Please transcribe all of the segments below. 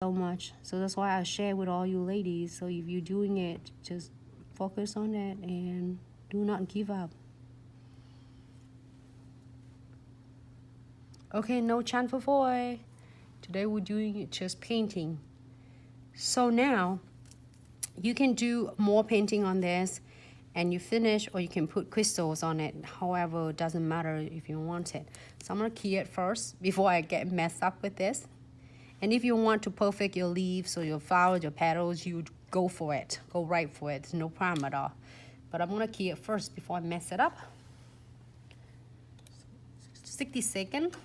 so much. So that's why I share with all you ladies. So if you're doing it, just focus on it and do not give up. Okay, no chant for boy. Today we're doing just painting. So now you can do more painting on this and you finish, or you can put crystals on it. However, it doesn't matter if you want it. So I'm gonna key it first before I get messed up with this. And if you want to perfect your leaves or your flowers, your petals, you go for it. Go right for it. It's no problem at all. But I'm gonna key it first before I mess it up. 60 seconds.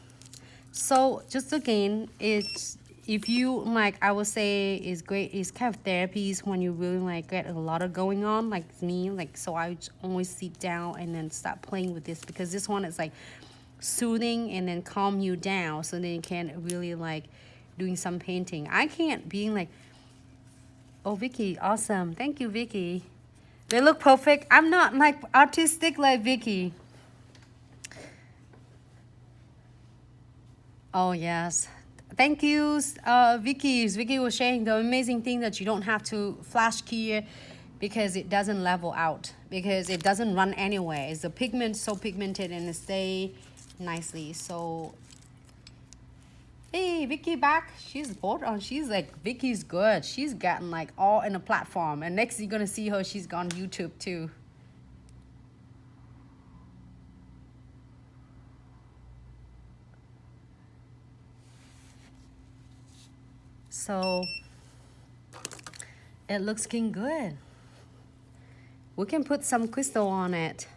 So just again, it's, if you like, I would say is great. It's kind of therapies when you really like get a lot of going on, like me. Like, so I always sit down and then start playing with this, because this one is like soothing and then calm you down, so then you can really like doing some painting. I can't being like, oh Vicky, awesome, thank you Vicky. They look perfect. I'm not like artistic like Vicky. Oh yes. Thank you, Vicky. Vicky was sharing the amazing thing that you don't have to flash key it, because it doesn't level out, because it doesn't run anyway. It's the pigment so pigmented and it stay nicely. So, hey, Vicky back. She's bored on. She's like, Vicky's good. She's gotten like all in a platform. And next you're gonna see her. She's gone YouTube too. So it looks good. We can put some crystal on it.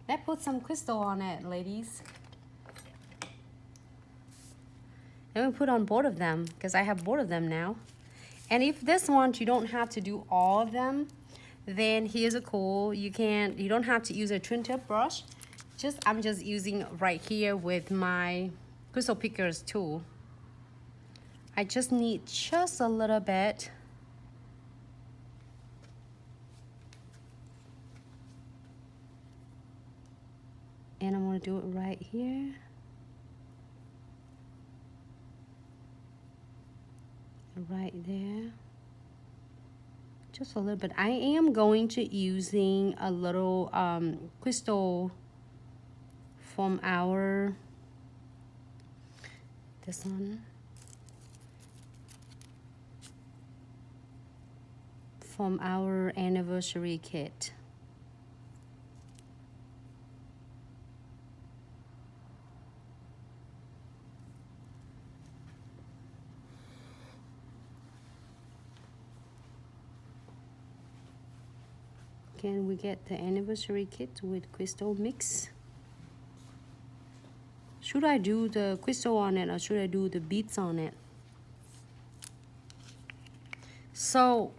Let's put some crystal on it, ladies. And we put on both of them, because I have both of them now. And if this one you don't have to do all of them, then here's a cool. You don't have to use a twin tip brush. I'm just using right here with my crystal pickers tool. I just need just a little bit. And I'm gonna do it right here. Right there. Just a little bit. I am going to using a little crystal from our, this one. From our anniversary kit. Can we get the anniversary kit with crystal mix? Should I do the crystal on it, or should I do the beads on it? So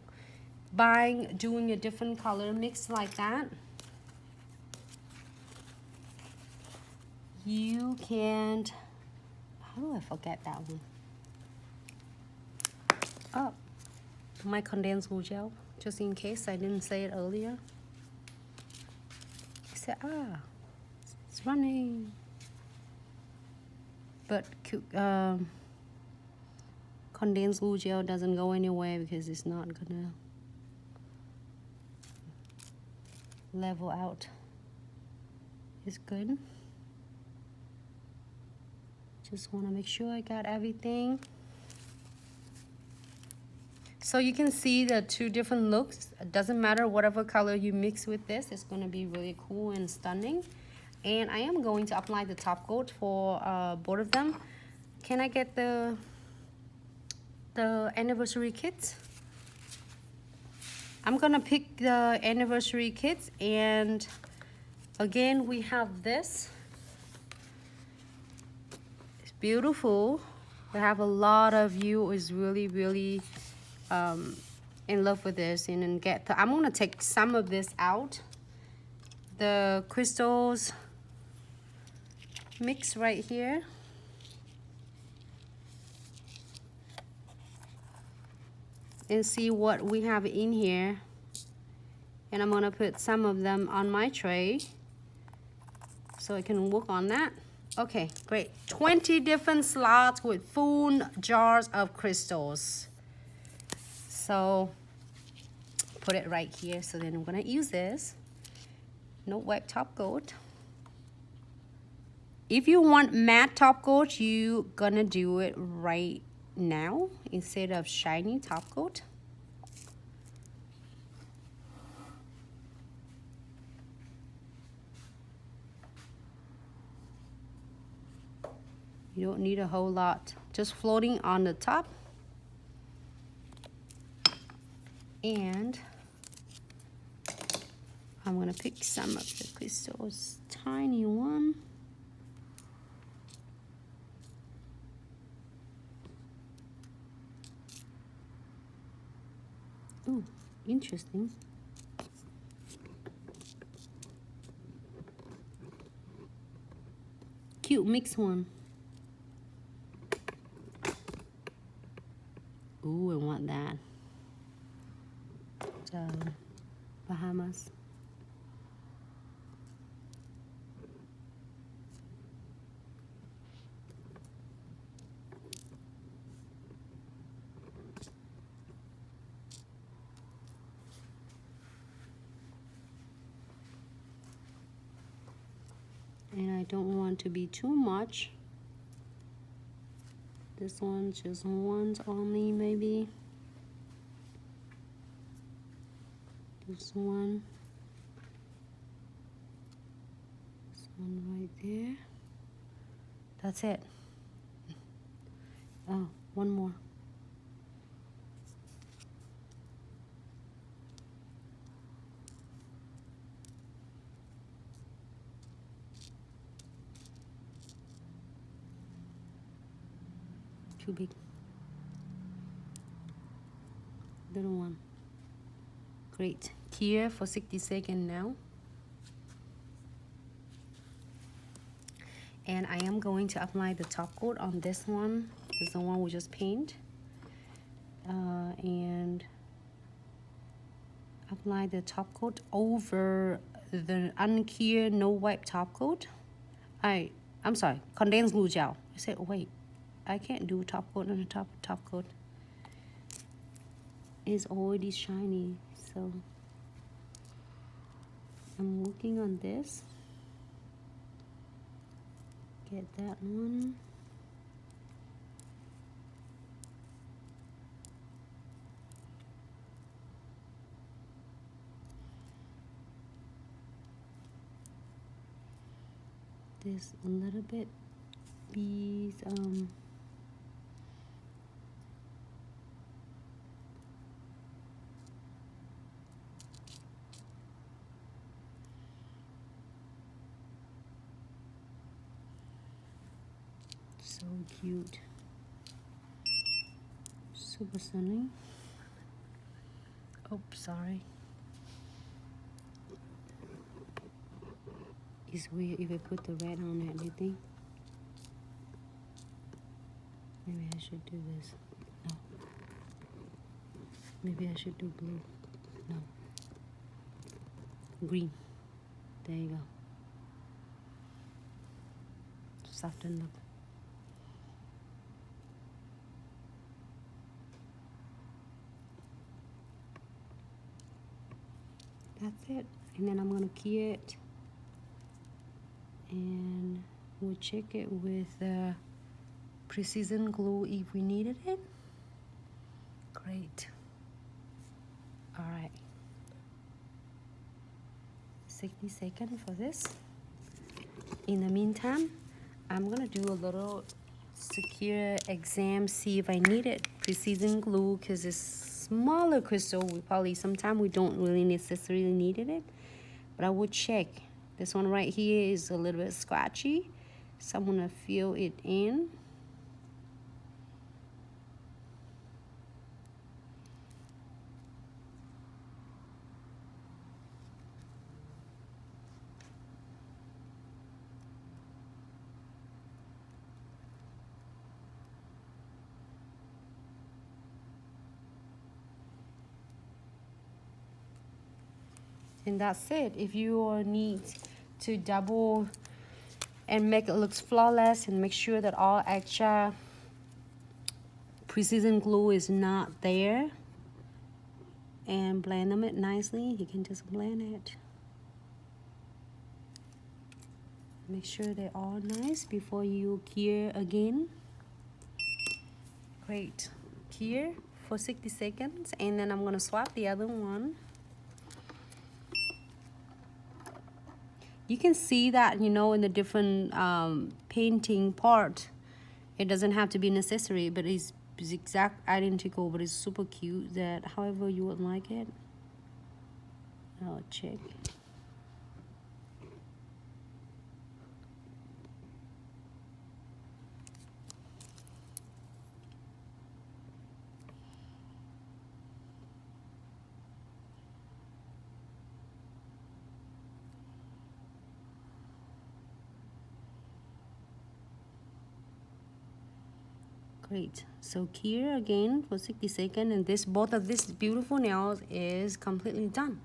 by doing a different color mix like that, you can, how do I forget that one? Oh, my condensed glue gel, just in case I didn't say it earlier. I said, it's running. But condensed glue gel doesn't go anywhere, because it's not gonna level out. It's good. Just want to make sure I got everything. So you can see the two different looks. It doesn't matter whatever color you mix with this, it's going to be really cool and stunning. And I am going to apply the top coat for both of them. Can I get the anniversary kits? I'm gonna pick the anniversary kits, and again we have this. It's beautiful. We have a lot of you is really in love with this, and then I'm gonna take some of this out. The crystals mix right here. And see what we have in here, and I'm gonna put some of them on my tray so I can work on that. Okay, great. 20 different slots with full jars of crystals. So put it right here. So then I'm gonna use this. No wet top coat. If you want matte top coat, you gonna do it right now instead of shiny top coat. You don't need a whole lot, just floating on the top. And I'm gonna pick some of the crystals, tiny one. Ooh, interesting. Cute mix one. Ooh, I want that. Bahamas. And I don't want to be too much. This one just once only, maybe. This one. This one right there. That's it. Oh, one more. Too big. Little one. Great. Here for 60 seconds now. And I am going to apply the top coat on this one. This is the one we just paint. And apply the top coat over the unclear no wipe top coat. I'm sorry, condensed glue gel. I said, wait, I can't do top coat on the top coat. It's already shiny, so I'm working on this. Get that one. This a little bit these so cute, super stunning. Oh, sorry. It's weird if I put the red on it, do you think? Maybe I should do this. No. Maybe I should do blue. No. Green. There you go. Soften look. That's it. And then I'm gonna key it. And we'll check it with precision glue if we needed it. Great. All right. 60 seconds for this. In the meantime, I'm gonna do a little secure exam, see if I needed precision glue, because it's smaller crystal. We probably sometimes we don't really necessarily needed it, but I would check. This one right here is a little bit scratchy, so I'm gonna fill it in. And that's it. If you need to double and make it look flawless, and make sure that all extra precision glue is not there, and blend them it nicely. You can just blend it. Make sure they're all nice before you cure again. Great. Cure for 60 seconds, and then I'm gonna swap the other one. You can see that, you know, in the different painting part, it doesn't have to be necessary, but it's exact identical, but it's super cute that however you would like it. I'll check. Great. So cure again for 60 seconds, and this both of these beautiful nails is completely done.